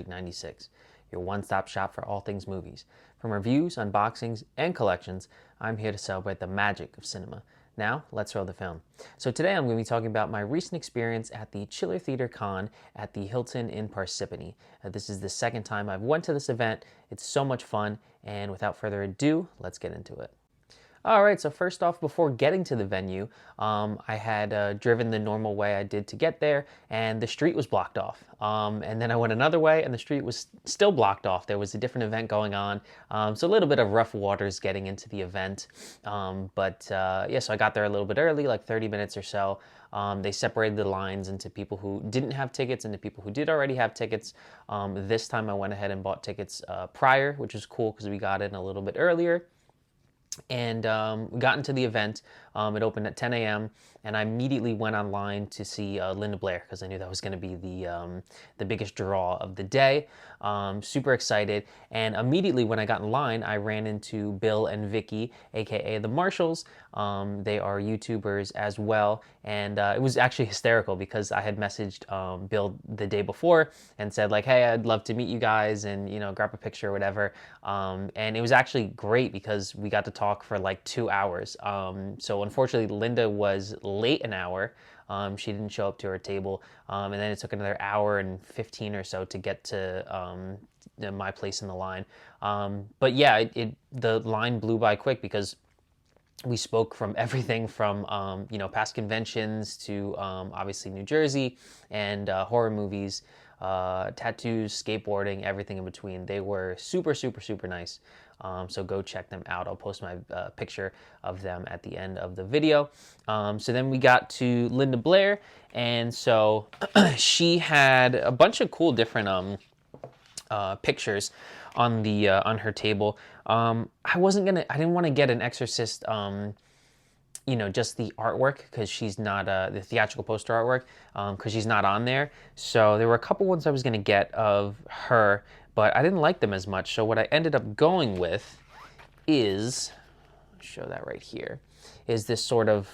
Magic 96, your one-stop shop for all things movies. From reviews, unboxings, and collections, I'm here to celebrate the magic of cinema. Now, let's roll the film. So today I'm going to be talking about my recent experience at the Chiller Theater Con at the Hilton in Parsippany. This is the second time I've went to this event. It's so much fun, and without further ado, let's get into it. All right, so first off, before getting to the venue, I had driven the normal way I did to get there, and the street was blocked off. And then I went another way, and the street was still blocked off. There was a different event going on, so a little bit of rough waters getting into the event. Yeah, so I got there a little bit early, like 30 minutes or so. They separated the lines into people who didn't have tickets and the people who did already have tickets. This time I went ahead and bought tickets prior, which was cool because we got in a little bit earlier. And we got into the event. It opened at 10 a.m. and I immediately went online to see Linda Blair because I knew that was going to be the biggest draw of the day. Super excited, and immediately when I got in line, I ran into Bill and Vicky, aka the Marshalls. They are YouTubers as well, and it was actually hysterical because I had messaged Bill the day before and said like, hey, I'd love to meet you guys and grab a picture or whatever. And it was actually great because we got to talk for like 2 hours. So unfortunately, Linda was late an hour. She didn't show up to her table, and then it took another hour and 15 or so to get to my place in the line. But yeah, the line blew by quick because we spoke from everything from past conventions to obviously New Jersey and horror movies, tattoos, skateboarding, everything in between. They were super, super, super nice. So go check them out. I'll post my picture of them at the end of the video. So then we got to Linda Blair, and so she had a bunch of cool different pictures on her table. I didn't want to get an Exorcist, just the artwork because she's not the theatrical poster artwork because she's not on there. So there were a couple ones I was gonna get of her, but I didn't like them as much. So what I ended up going with is, show that right here, is this sort of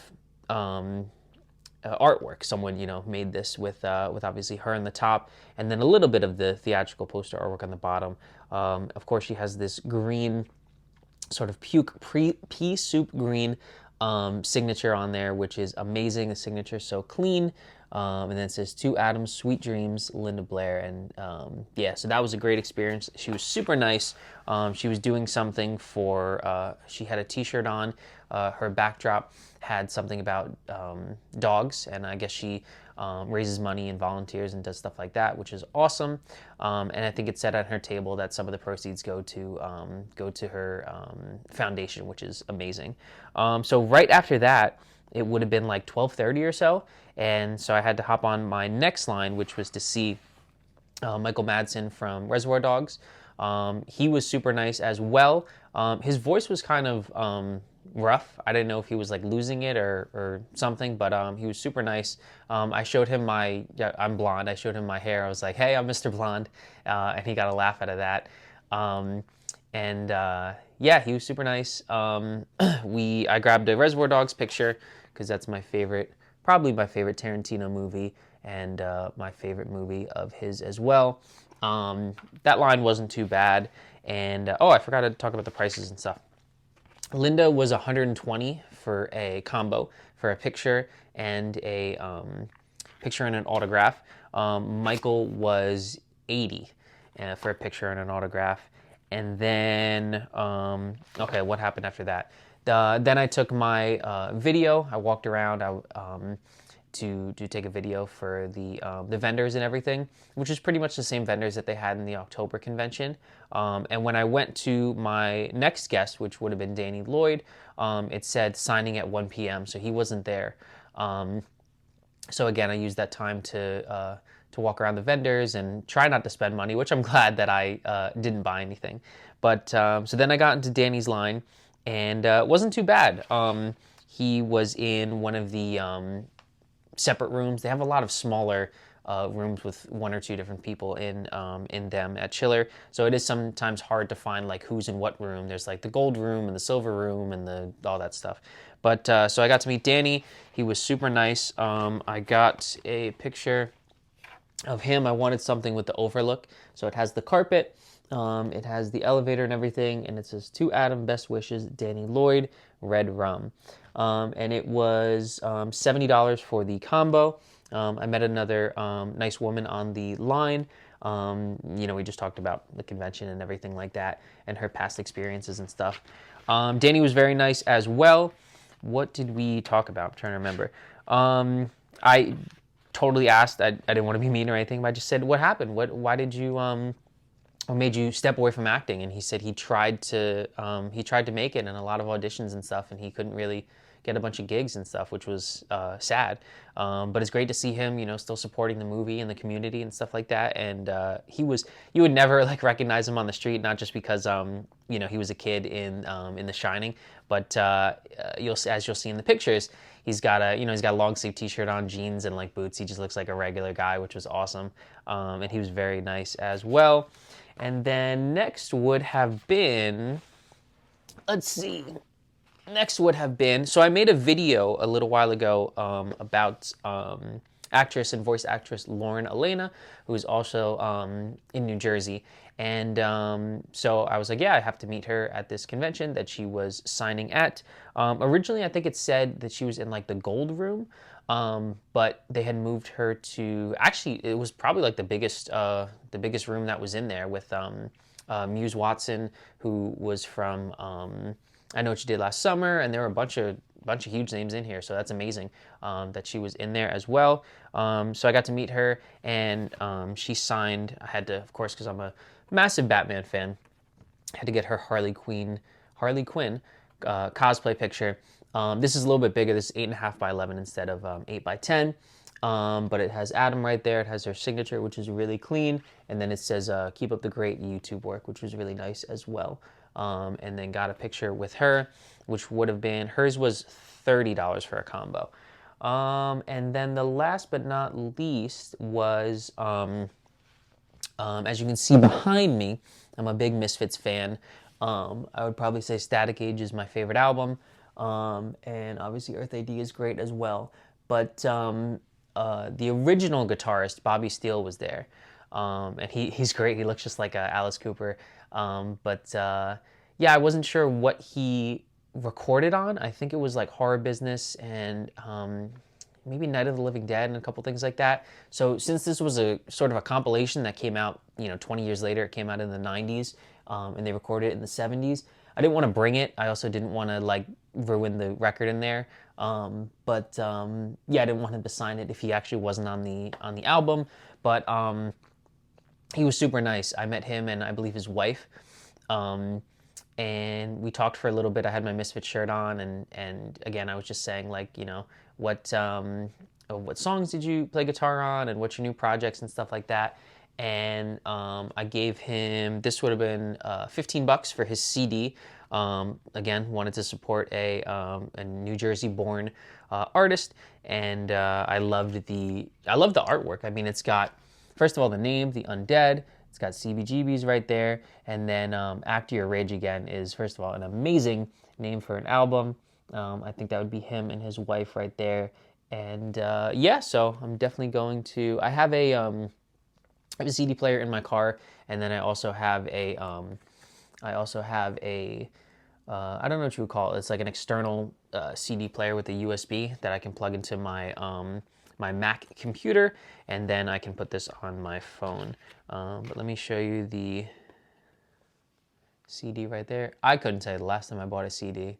artwork. Someone made this with obviously her on the top, and then a little bit of the theatrical poster artwork on the bottom. Of course, she has this green, sort of pea soup green signature on there, which is amazing. The signature is so clean. And then it says "To Adams, Sweet Dreams, Linda Blair." And yeah, so that was a great experience. She was super nice. She was doing something for, she had a t-shirt on. Her backdrop had something about dogs, and I guess she raises money and volunteers and does stuff like that, which is awesome. And I think it said on her table that some of the proceeds go to her foundation, which is amazing. So right after that, it would have been like 12:30 or so, and so I had to hop on my next line, which was to see Michael Madsen from Reservoir Dogs. He was super nice as well. His voice was kind of rough. I didn't know if he was like losing it or something, but he was super nice. I showed him I'm blonde. I showed him my hair. I was like, hey, I'm Mr. Blonde, and he got a laugh out of that. Yeah, he was super nice. I grabbed a Reservoir Dogs picture because that's probably my favorite Tarantino movie, and my favorite movie of his as well. That line wasn't too bad. And I forgot to talk about the prices and stuff. Linda was $120 for a combo for a picture and an autograph. Michael was $80 for a picture and an autograph. And then, okay, what happened after that? Then I took my video. I walked around to take a video for the vendors and everything, which is pretty much the same vendors that they had in the October convention. And when I went to my next guest, which would have been Danny Lloyd, it said signing at 1 p.m., so he wasn't there. So again, I used that time to walk around the vendors and try not to spend money, which I'm glad that I didn't buy anything. But so then I got into Danny's line, and it wasn't too bad. He was in one of the separate rooms. They have a lot of smaller rooms with 1 or 2 different people in them at Chiller, so it is sometimes hard to find like who's in what room. There's like the gold room and the silver room and all that stuff. But so I got to meet Danny. He was super nice. I got a picture of him, I wanted something with the overlook. So it has the carpet, it has the elevator and everything, and it says, "To Adam, best wishes, Danny Lloyd, Red Rum." And it was $70 for the combo. I met another nice woman on the line. You know, we just talked about the convention and everything like that, and her past experiences and stuff. Danny was very nice as well. What did we talk about? I'm trying to remember. I totally asked. I didn't want to be mean or anything, but I just said, "What happened? Why did you what made you step away from acting?" And he said he tried to make it in a lot of auditions and stuff, and he couldn't really get a bunch of gigs and stuff, which was sad. But it's great to see him, you know, still supporting the movie and the community and stuff like that. And you would never like recognize him on the street, not just because you know, he was a kid in The Shining, but as you'll see in the pictures, he's got a long sleeve t-shirt on, jeans, and like boots. He just looks like a regular guy, which was awesome. And he was very nice as well. And then next would have been, let's see. Next would have been, so I made a video a little while ago about actress and voice actress Lauren Elena, who is also in New Jersey. And so I was like, yeah, I have to meet her at this convention that she was signing at. Originally, I think it said that she was in like the gold room, but they had moved her to, actually, it was probably like the biggest room that was in there with Muse Watson, who was from I Know What You Did Last Summer, and there were a bunch of huge names in here, so that's amazing that she was in there as well. So I got to meet her, and she signed. I had to, of course, because I'm a massive Batman fan, I had to get her Harley Quinn cosplay picture. This is a little bit bigger. This is 8.5 by 11 instead of 8 by 10. But it has Adam right there. It has her signature, which is really clean. And then it says, "Keep up the great YouTube work," which was really nice as well. And then got a picture with her, which would have been, hers was $30 for a combo. And then the last but not least was, as you can see behind me, I'm a big Misfits fan. I would probably say Static Age is my favorite album. And obviously Earth AD is great as well. But the original guitarist, Bobby Steele, was there. And he's great. He looks just like Alice Cooper. Yeah, I wasn't sure what he recorded on. I think it was like Horror Business and maybe Night of the Living Dead and a couple things like that. So since this was a sort of a compilation that came out, you know, 20 years later, it came out in the 90s, and they recorded it in the 70s. I didn't want to bring it. I also didn't want to like ruin the record in there. Yeah, I didn't want him to sign it if he actually wasn't on the album. But he was super nice. I met him and I believe his wife. And we talked for a little bit. I had my Misfit shirt on, and again, I was just saying, like, you know, what songs did you play guitar on, and what's your new projects and stuff like that. And I gave him, this would have been $15 for his CD. Again, wanted to support a New Jersey-born artist, and I loved the artwork. I mean, it's got, first of all, the name, The Undead. It's got CBGBs right there. And then After Your Rage Again is, first of all, an amazing name for an album. I think that would be him and his wife right there. And yeah, so I'm definitely going to, I have a CD player in my car, and then I also have a I don't know what you would call it. It's like an external CD player with a USB that I can plug into my my Mac computer, and then I can put this on my phone. But let me show you the CD right there. I couldn't tell you the last time I bought a CD,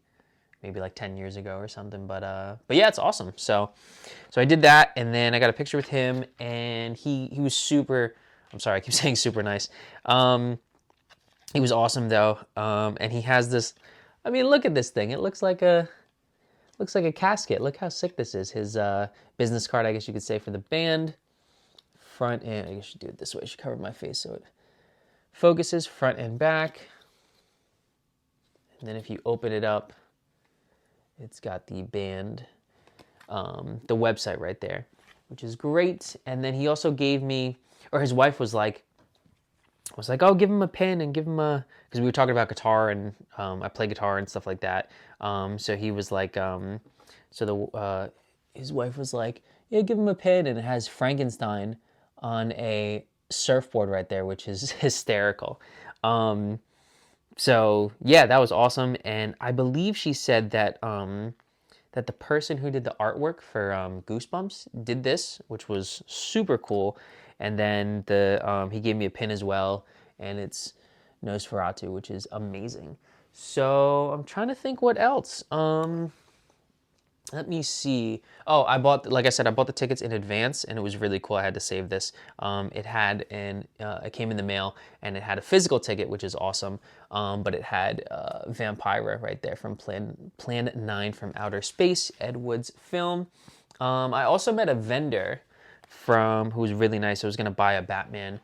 maybe like 10 years ago or something. But yeah, it's awesome. So I did that, and then I got a picture with him, and he was super. I'm sorry, I keep saying super nice. He was awesome though, and he has this. I mean, look at this thing. It looks like a casket. Look how sick this is. His business card, I guess you could say, for the band. Front and, I guess I should do it this way. I should cover my face so it focuses front and back. And then if you open it up, it's got the band, the website right there, which is great. And then he also gave me, or his wife was like, oh, give him a pen and give him a, because we were talking about guitar, and I play guitar and stuff like that. So he was like, his wife was like, yeah, give him a pen, and it has Frankenstein on a surfboard right there, which is hysterical. So yeah, that was awesome. And I believe she said that that the person who did the artwork for Goosebumps did this, which was super cool. And then he gave me a pin as well, and it's Nosferatu, which is amazing. So I'm trying to think what else. Let me see. Oh, like I said, I bought the tickets in advance, and it was really cool. I had to save this. It came in the mail, and it had a physical ticket, which is awesome. But it had Vampira right there from Plan 9 from Outer Space, Ed Wood's film. I also met a vendor who was really nice. I was gonna buy a Batman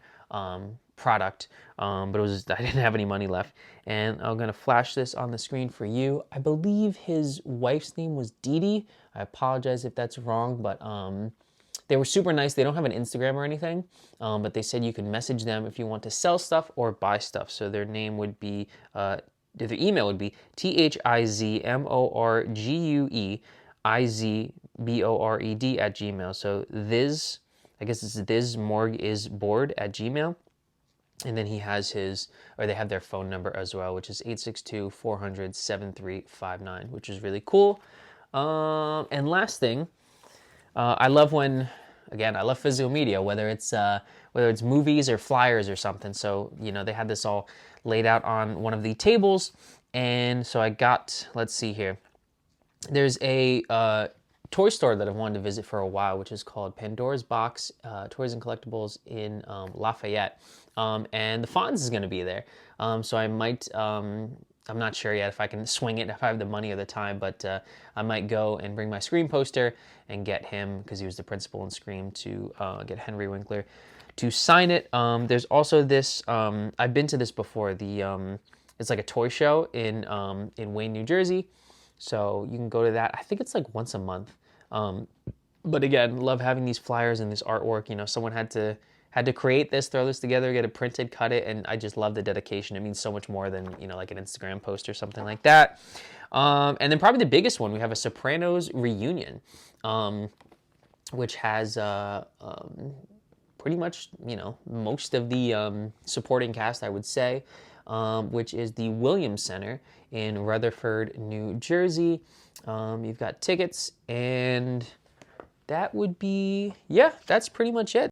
product, but I didn't have any money left. And I'm gonna flash this on the screen for you. I believe his wife's name was Dee Dee. I apologize if that's wrong, but they were super nice. They don't have an Instagram or anything, but they said you can message them if you want to sell stuff or buy stuff. So their name would be, their email would be THIZMORGUEIZBORED@gmail. So this, I guess it's thismorgisboard@gmail. And then they have their phone number as well, which is 862-400-7359, which is really cool. And last thing, I love I love physical media, whether it's movies or flyers or something. So, they had this all laid out on one of the tables. And so let's see here. There's a toy store that I've wanted to visit for a while, which is called Pandora's Box Toys and Collectibles in Lafayette. And the Fonz is going to be there. So I might, I'm not sure yet if I can swing it, if I have the money or the time, but I might go and bring my Scream poster and get him, because he was the principal in Scream, to get Henry Winkler to sign it. There's also this, I've been to this before, it's like a toy show in Wayne, New Jersey. So you can go to that. I think it's like once a month. But again, love having these flyers and this artwork. Someone had to create this, throw this together, get it printed, cut it, and I just love the dedication. It means so much more than, like an Instagram post or something like that. And then probably the biggest one, we have a Sopranos reunion, which has pretty much, most of the supporting cast, I would say, which is the Williams Center in Rutherford, New Jersey. You've got tickets, and that would be, yeah, that's pretty much it.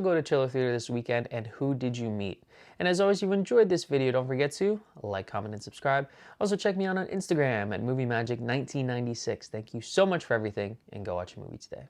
go to Chiller Theater this weekend, and who did you meet? And as always, if you enjoyed this video, don't forget to like, comment, and subscribe. Also, check me out on Instagram at MovieMagic1996. Thank you so much for everything, and go watch a movie today.